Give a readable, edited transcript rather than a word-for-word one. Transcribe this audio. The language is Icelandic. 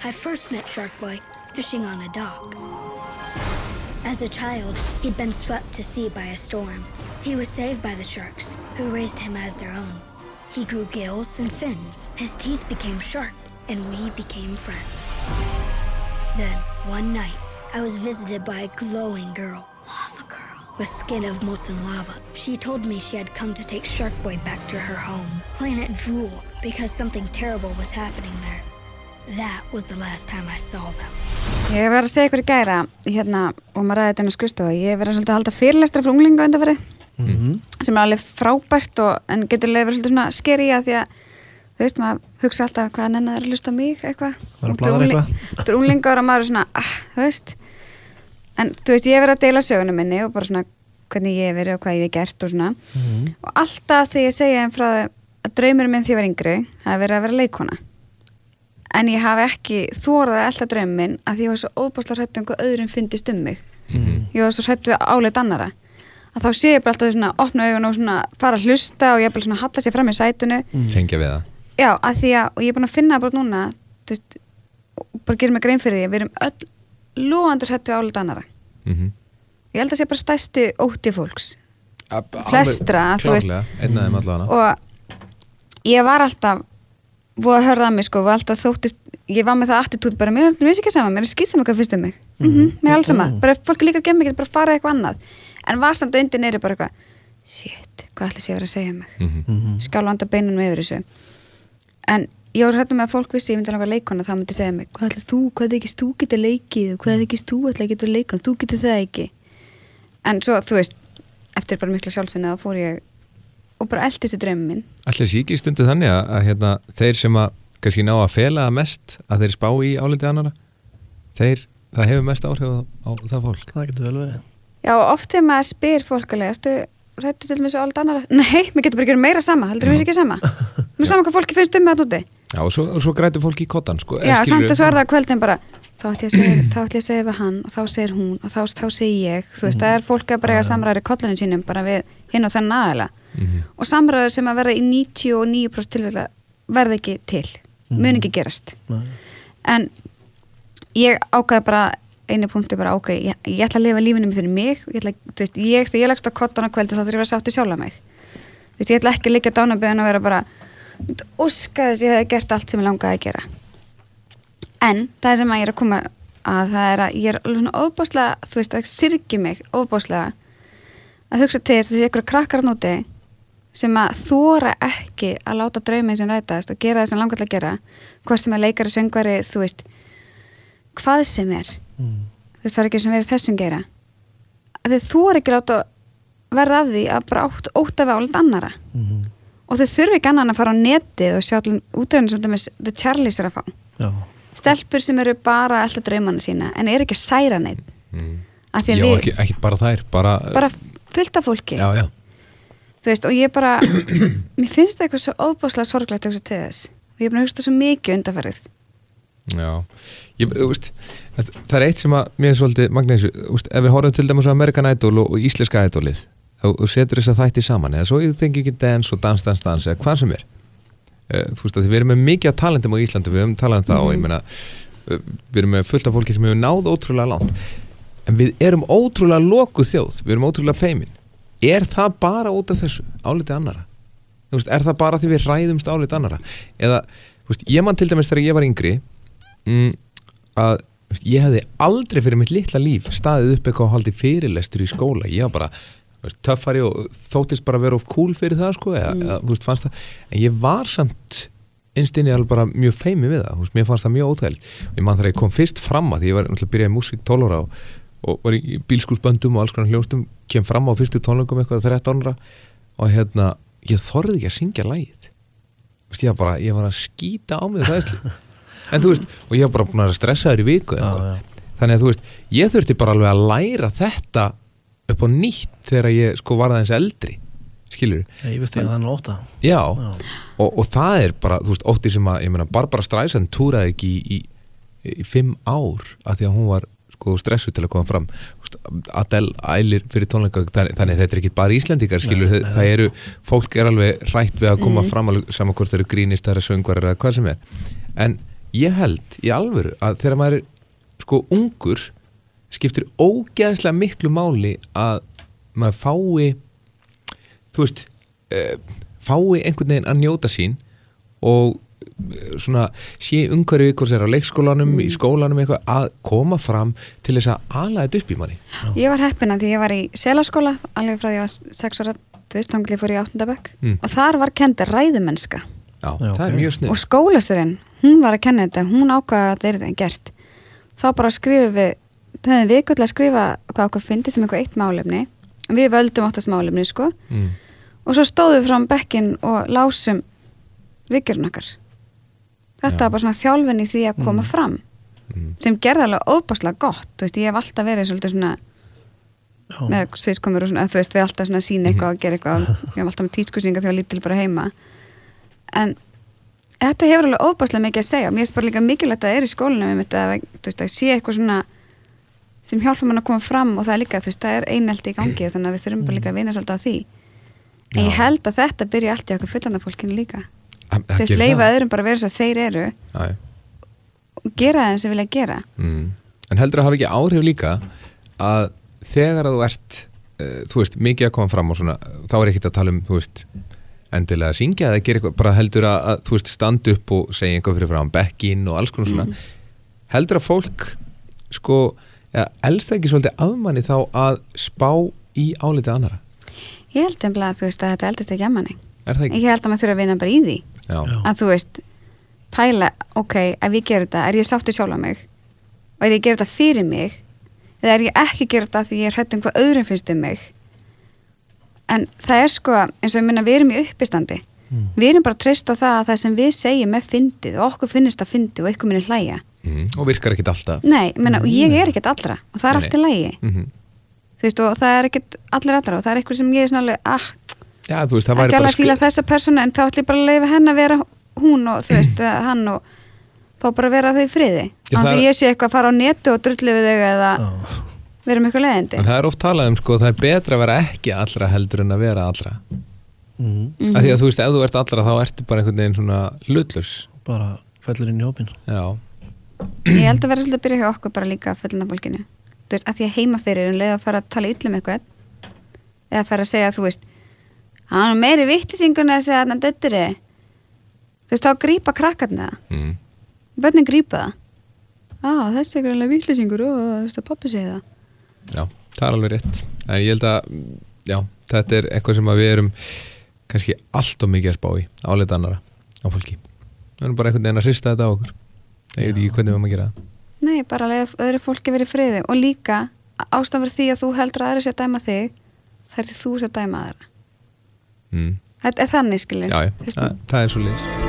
I first met Shark Boy fishing on a dock. As a child, he'd been swept to sea by a storm. He was saved by the sharks, who raised him as their own. He grew gills and fins. His teeth became sharp, and we became friends. Then, one night, I was visited by a glowing girl. Lava girl. With skin of molten lava. She told me she had come to take Shark Boy back to her home, Planet Drool, because something terrible was happening there. That was the last time I saw them. Ég verið að segja ykkur í gæra og maður ræði þetta skrifstofu. Ég verið svolítið að halda fyrirlestra fyrir unglinga undanfarið sem alveg frábært en getur verið svolítið svona skeri að því að þú veist, maður hugsa alltaf hvað nennar að hlusta á mig eitthvað. Þú er unglingar og maður er svona, þú veist. En þú veist, ég verið að deila sögunum minni og bara svona hvernig ég verið og hvað ég hef gert og svona. Og alltaf þegar ég segja frá að draumurinn minn því ég var yngri, það verið að vera leikona. En ég hafi ekki þorað að elta drauminn minn að því ég var svo óbúslega hrædd hvað öðrum fyndist mig. Ég var svo hrædd við áleit annara. Að þá sé ég bara alltaf svona opna augun og svona fara að hlusta og ég bara svona halla sér fram í sætunu. Tengja við það. Já, að því að, og ég er búin að finna bara núna, þú veist, bara gerir mig grein fyrir því að við erum öll lóandur hrædd við áleit annara. Ég held að sé bara stærsti ótti fólks. Flestra, þú veist. Klárlega, einn af þeim allavega. Og ég var alltaf voða hörða að mig sko, var alltaf þóttist ég var með það attitút bara, mér er ekki sama, mér er skýrt sama hvað finnst mér mér er alls sama, bara fólk líka að gemma ekki bara fara eitthvað annað, en var samt undir neyri bara eitthvað, shit, hvað ætli sé að vera að segja mig skjálfanda beinunum yfir þessu en ég var hræddur með að fólk vissi ég myndi langa leikona, það myndi segja mig hvað þykist þú getur leikið og hvað þykist þú ætla að getur leikon, þú getur það ekki en svo, þú veist, eftir bara mikla sjálfsvinna þá fór ég og bara eldi þessi drauminn minn. Ætli sé ekki stundu þannig að þeir sem að kannski ná að fela mest að þeir spá í áliti annara það hefur mest áhrif á það fólk. Það getur vel verið. Já, oft þegar maður spyr fólk alveg, ertu hræddur til með þessu áliti annara? Nei, mér getur bara að gera meira sama, heldur mér ekki sama. Mér sama hvað fólki finnst með þetta úti. Já, og svo grætur fólki í kottan, sko. Já, samt að svo er það á kvöldin bara, þá ætla ég að segja við hann og þá segir hún og þá segi ég, þú veist, það er fólk að bara eiga samræður í kollunum sínum bara við hinn og þennan aðila. Og samræður sem að verða í 99% tilfella verða ekki til, mun ekki gerast. En ég ákveði bara, einu punktu bara ákveði, ég ætla að lifa lífinu fyrir mig, þegar ég leggst á kottan á kvöldu þá þarf ég að vera sátt í sjálfa mig. Þú veist, ég ætla ekki að liggja dánaböðin og vera bara óska þess ég hef gert allt sem ég langaði að gera. En það sem að ég er að koma að það er að ég er alveg svona ofboðslega, þú veist, það syrgir mig ofboðslega að hugsa til þess að þessi ykkur krakkar núti sem að þora ekki að láta drauminn sem rætast og gera það sem langar til að gera, hvort sem er leikari, söngvari, þú veist, hvað sem er. Þú veist, það er ekki sem verið þessum geira. Að þau þora ekki láta verða af því að bara ótta við álið annara. Og þau þurfi ekki annan að fara á netið og sjá útreðinu sem The Charlies er að fá. Já. Stelpur sem eru bara að elta draumana sína en eru ekki að særa neitt. Já, ekki bara þær, bara fullt af fólki. Já. Þú veist, og ég bara mér finnst það eitthvað svo óbáslega sorglegt að hugsa til þess. Og ég er búin að hugsa svo mikið undanfarið. Já. Þú veist, það er eitt sem að mér er svolítið magna þessu, ef við horfum til dæmis á American Idol og íslenska Idolið og setur þess að þætti saman eða svo you think you can dance og dance eða hvað sem er. Þú veist að við erum með mikið af talentum á Íslandi, við höfum talað það og ég meina við erum með fullt af fólki sem hefur náð ótrúlega langt en við erum ótrúlega lokuð þjóð, við erum ótrúlega feimin. Er það bara út af þessu áliti annara? Þú veist, er það bara því við ræðumst áliti annara? Eða, þú veist, ég man til dæmis þegar ég var yngri að ég hefði aldrei fyrir mitt litla líf staðið upp eitthvað og haldið fyrirlestur í skóla. Ég var bara töffari og þóttist bara vera of cool fyrir það sko, eða þú veist, fannst það, en ég var samt innst inni alveg bara mjög feimi við það, þú veist, mér fannst það mjög óþægilegt og ég man þegar ég kom fyrst fram að því ég var náttúrulega byrjaði músík 12 ára og var í bílskúrsböndum og alls konar hljómsdum, kem fram á fyrstu tónleikum eitthvað 13 ára og ég þorði ekki að syngja lagið, þú veist, ég var að skýta á mig það en þú veist, og ég var bara búin að stressa þér í viku þannig að þú veist, ég þurfti bara alveg að læra þetta upp á nýtt þegar ég sko var aðeins eldri skilur ég veist ég að það er óta já. Og það er bara, þú veist, ótti sem að ég meina, Barbara Streisand túraði ekki í 5 ár af því að hún var sko stressuð til að koma fram Adele ælir fyrir tónleika þannig þetta er ekki bara Íslendingar skilur það eru, fólk er alveg hrætt við að koma fram saman hvort þeir eru grínistar, söngvarar eða hvað sem er en ég held í alvöru að þegar maður er sko ungur skiptir ógeðslega miklu máli að maður fái þú veist fái einhvern veginn að njóta sín og svona sé umhverju ykkur sér á leikskólanum í skólanum eitthvað að koma fram til þess að ala þetta upp í manni. Ég var heppin að því ég var í Selaskóla alveg frá því ég var 6 ára þannig fór ég í 8. bekk og þar var kennd ræðumennska. Já, það er mjög snið. Og skólasturinn, hún var að kenna þetta, hún ákvaða að þetta er gert. Þá bara skrifum við, það hefði viðgöldlega að skrifa hvað okkur fyndist eitthvað eitt málefni og við völdum oftast málefni sko og svo stóðum við fram bekkinn og lásum ritgerðina okkar. Þetta var bara svona þjálfun í því að koma fram sem gerði alveg óbáslega gott, þú veist, ég hef alltaf verið svolítið svona með sviðskomur og svona, þú veist, við alltaf svona sína eitthvað og gera eitthvað, ég hef alltaf með tískusýninga þegar lítil bara heima en þetta hefur alveg óbáslega mikið að segja mér er bara líka mikilvægt að það er í skólanum um þetta, þú veist, að sé eitthvað svona sem hjálpa mann að koma fram og það er líka, þú veist, það er einelti í gangi þannig að við þurfum bara líka að vinna svolítið á því en ég held að þetta byrja allt í okkur fullanda fólkinu líka þú veist, leifa öðrum bara að vera svo að þeir eru og gera það sem vilja gera En heldur að hafa ekki áhrif líka að þegar að þú ert þú veist, mikið að koma fram og svona þá er ekkert að tala þú veist endilega að syngja eða gera eitthvað, bara heldur að þú veist, standa upp og segja eitthvað fyrir frá bekkinn og alls konar svona heldur að fólk sko, elst það ekki svolítið afmanni þá að spá í álitið annara? Ég held að þú veist að þetta eldist ekki afmanni Ég held að maður þurfa að vinna bara í því að þú veist, pæla ok, ef ég ger þetta, er ég sátt í sjálfa mig og er ég að gera þetta fyrir mig eða er ég ekki að gera þetta því ég er hrædd hvað öðrum finnst mig en það er sko, eins og ég minna við erum í uppistandi við erum bara treyst á það sem við segjum er fyndið og okkur finnist að fyndið og ykkur minni hlæja og virkar ekkit alltaf Nei, menna, og ég er ekkit allra og það er allt í lagi þú veist, og það er ekkit allra og það er eitthvað sem ég er svona alveg, Já, þú veist, það væri bara ekki alveg að fíla þessa persónu en þá ætlum ég bara að leyfa henn að vera hún og þú veist, hann og fá bara að vera þau í friði þannig að ég sé eitthvað að fara á netu og drullu við þau eða vera með eitthvað leiðindi En það er oft talað sko, það er betra að vera ekki allra heldur en að vera allra af því að þú veist, ef þú ert allra þá ertu bara einhvern veginn svona hlutlaus bara fellur inn í hópin Ég held að vera svolítið að byrja hjá okkur bara líka að fullna fólkinu þú veist, að því að heima fyrir leið að fara að tala illum eitthvað eða fara að segja, þú veist hann er meiri vittisingun að segja að döttri þú veist, þá grípa krakkarna börnin grípa það þessi er alveg vittisingur og þú veist að pappi segja það Já, það er alveg rétt en ég held að, já, þetta er eitthvað sem að við erum kannski allt of mikið að spá í álita annara á fólki við erum bara einhvern veginn að hrista þetta á okkur ég veit ekki hvernig við erum að gera það Nei, bara að öðru fólki verið friði og líka ástæðan fyrir því að þú heldur að aðri sé að dæma þig það er því þú sé að dæma aðra Þetta er þannig skilur Já, það er svo leiðis